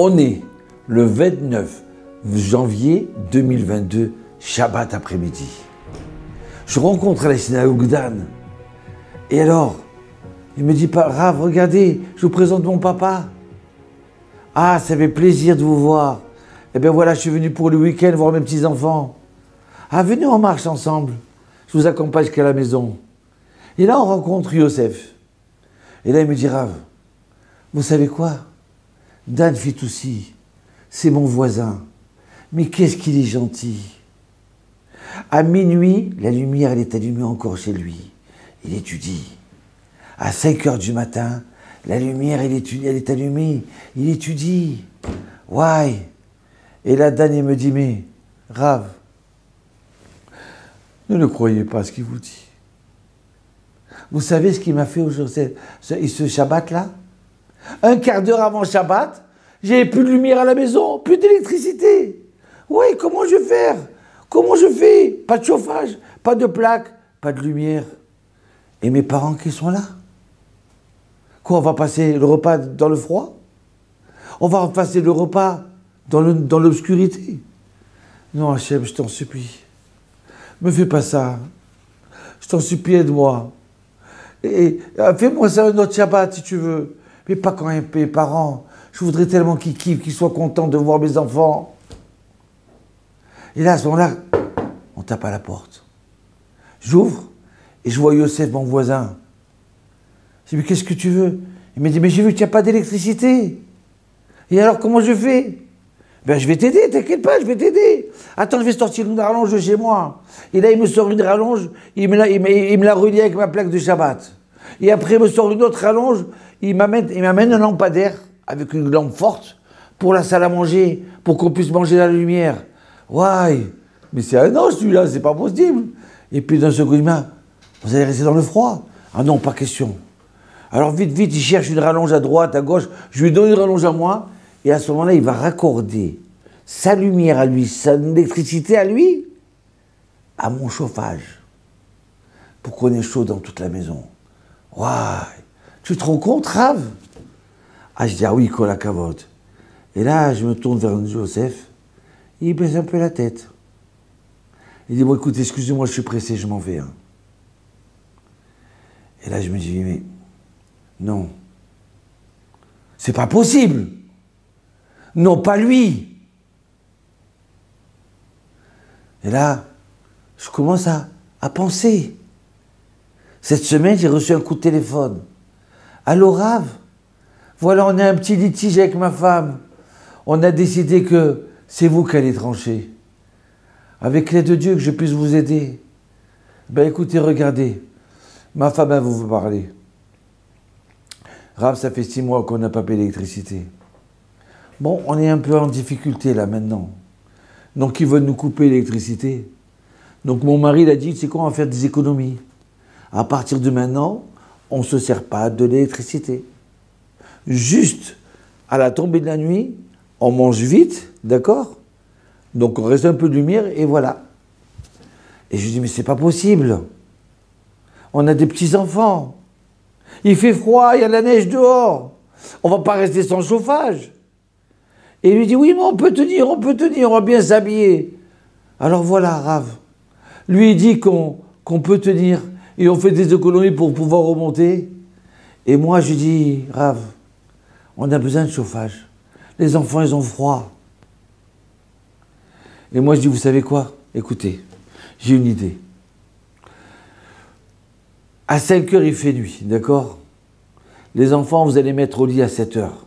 On est le 29 janvier 2022, Shabbat après-midi. Je rencontre la synagogue Dan. Et alors, il me dit, Rav, regardez, je vous présente mon papa. Ah, ça fait plaisir de vous voir. Eh bien voilà, je suis venu pour le week-end voir mes petits-enfants. Ah, venez, on marche ensemble. Je vous accompagne jusqu'à la maison. Et là, on rencontre Yosef. Et là, il me dit, Rav, vous savez quoi? Dan Fitoussi, c'est mon voisin. Mais qu'est-ce qu'il est gentil. À minuit, la lumière, elle est allumée encore chez lui. Il étudie. À 5 heures du matin, la lumière, elle est allumée. Il étudie. Ouais. Et là, Dan, il me dit, mais, Rav, ne croyez pas à ce qu'il vous dit. Vous savez ce qu'il m'a fait aujourd'hui, ce Shabbat-là? Un quart d'heure avant Shabbat, j'avais plus de lumière à la maison, plus d'électricité. Oui, comment je vais faire? Comment je fais? Pas de chauffage, pas de plaque, pas de lumière. Et mes parents qui sont là? Quoi, on va passer le repas dans le froid? On va passer le repas dans l'obscurité? Non, Hachem, je t'en supplie. Me fais pas ça. Je t'en supplie, aide-moi. Et fais-moi ça un autre Shabbat si tu veux. Mais pas quand mes parents. Je voudrais tellement qu'ils kiffent, qu'ils soient contents de voir mes enfants. Et là, à ce moment-là, on tape à la porte. J'ouvre et je vois Yosef, mon voisin. Je dis, mais qu'est-ce que tu veux? Il me dit, mais j'ai vu qu'il n'y a pas d'électricité. Et alors, comment je fais? Ben, je vais t'aider, t'inquiète pas, je vais t'aider. Attends, je vais sortir une rallonge de chez moi. Et là, il me sort une rallonge, il me la relie avec ma plaque de Shabbat. Et après, il me sort une autre rallonge, il m'amène un lampadaire avec une lampe forte pour la salle à manger, pour qu'on puisse manger la lumière. Ouais, mais c'est un an celui-là, c'est pas possible. Et puis d'un second, il m'a dit, vous allez rester dans le froid? Ah non, pas question. Alors vite, vite, il cherche une rallonge à droite, à gauche, je lui donne une rallonge à moi, et à ce moment-là, il va raccorder sa lumière à lui, son électricité à lui, à mon chauffage, pour qu'on ait chaud dans toute la maison. Ouais, tu te rends compte, Rav? Ah, je dis, ah oui, Kol HaKavod. Et là, je me tourne vers Joseph, il baisse un peu la tête. Il dit, bon, écoute, excusez-moi, je suis pressé, je m'en vais. Hein. Et là, je me dis, mais non, c'est pas possible. Non, pas lui. Et là, je commence à penser. Cette semaine, j'ai reçu un coup de téléphone. Allô, Rav? Voilà, on a un petit litige avec ma femme. On a décidé que c'est vous qui allez trancher. Avec l'aide de Dieu, que je puisse vous aider. Ben écoutez, regardez. Ma femme, elle vous parler. Rav, ça fait 6 mois qu'on n'a pas payé l'électricité. Bon, on est un peu en difficulté là maintenant. Donc ils veulent nous couper l'électricité. Donc mon mari il a dit, c'est quoi, on va faire des économies. À partir de maintenant, on ne se sert pas de l'électricité. Juste à la tombée de la nuit, on mange vite, d'accord? Donc on reste un peu de lumière et voilà. Et je lui dis, mais c'est pas possible. On a des petits-enfants. Il fait froid, il y a de la neige dehors. On va pas rester sans chauffage. Et il lui dit, oui, mais on peut tenir, on va bien s'habiller. Alors voilà, Rav. Lui, il dit qu'on peut tenir et on fait des économies pour pouvoir remonter. Et moi, je dis, Rav, on a besoin de chauffage. Les enfants, ils ont froid. Et moi, je dis, vous savez quoi? Écoutez, j'ai une idée. À 5 heures, il fait nuit, d'accord? Les enfants, vous allez mettre au lit à 7 heures.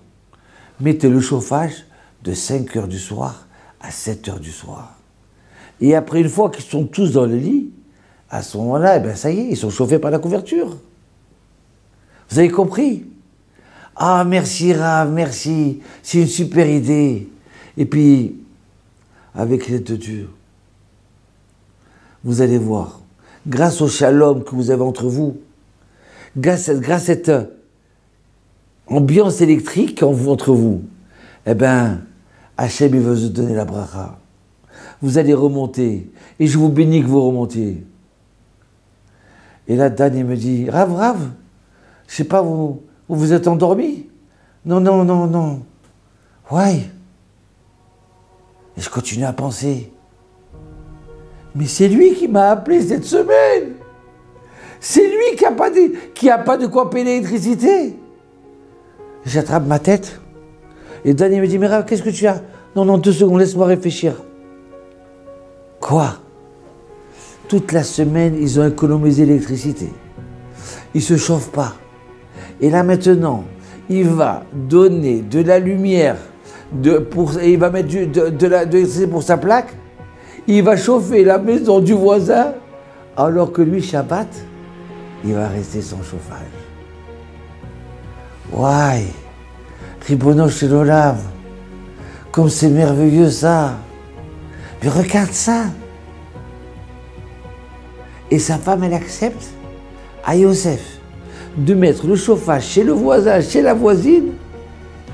Mettez le chauffage de 5 heures du soir à 7 heures du soir. Et après, une fois qu'ils sont tous dans le lit, à ce moment-là, eh ben, ça y est, ils sont chauffés par la couverture. Vous avez compris? Ah, merci Rav, merci, c'est une super idée. Et puis, avec l'aide de Dieu, vous allez voir, grâce au shalom que vous avez entre vous, grâce à cette ambiance électrique entre vous, eh bien, Hachem, il veut vous donner la bracha. Vous allez remonter, et je vous bénis que vous remontiez. Et là, Dan, il me dit, Rav, je sais pas, vous êtes endormi? Non. Ouais. Et je continue à penser. Mais c'est lui qui m'a appelé cette semaine. C'est lui qui a pas de quoi payer l'électricité. J'attrape ma tête. Et Dan, il me dit, mais Rav, qu'est-ce que tu as? Non, non, 2 secondes, laisse-moi réfléchir. Quoi? Toute la semaine, ils ont économisé l'électricité. Ils ne se chauffent pas. Et là, maintenant, il va donner de la lumière, et il va mettre de l'électricité pour sa plaque. Il va chauffer la maison du voisin, alors que lui, Shabbat, il va rester sans chauffage. Ouais, Ribono Shel Olam, comme c'est merveilleux ça. Mais regarde ça. Et sa femme, elle accepte à Yosef de mettre le chauffage chez le voisin, chez la voisine,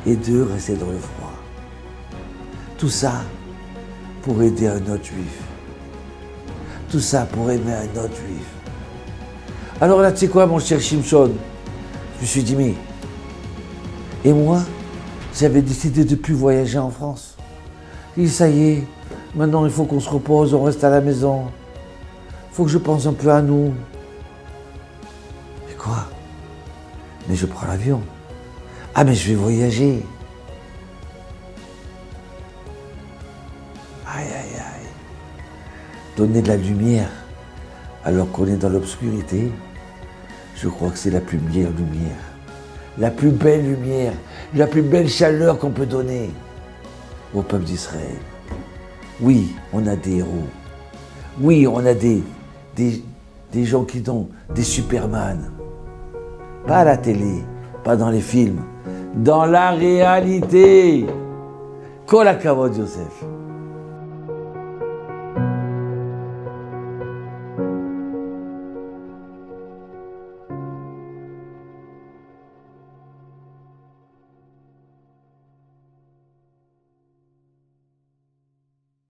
et de rester dans le froid. Tout ça pour aider un autre juif. Tout ça pour aimer un autre juif. Alors là, tu sais quoi, mon cher Shimshon? Je me suis dit, mais... Et moi, j'avais décidé de ne plus voyager en France. Et ça y est, maintenant il faut qu'on se repose, on reste à la maison. Il faut que je pense un peu à nous. Mais quoi? Mais je prends l'avion. Ah, mais je vais voyager. Aïe, aïe, aïe. Donner de la lumière alors qu'on est dans l'obscurité, je crois que c'est la plus meilleure lumière. La plus belle lumière, la plus belle chaleur qu'on peut donner au peuple d'Israël. Oui, on a des héros. Oui, on a des gens qui sont des Superman. Pas à la télé, pas dans les films, dans la réalité. Kol hakavod, Yosef.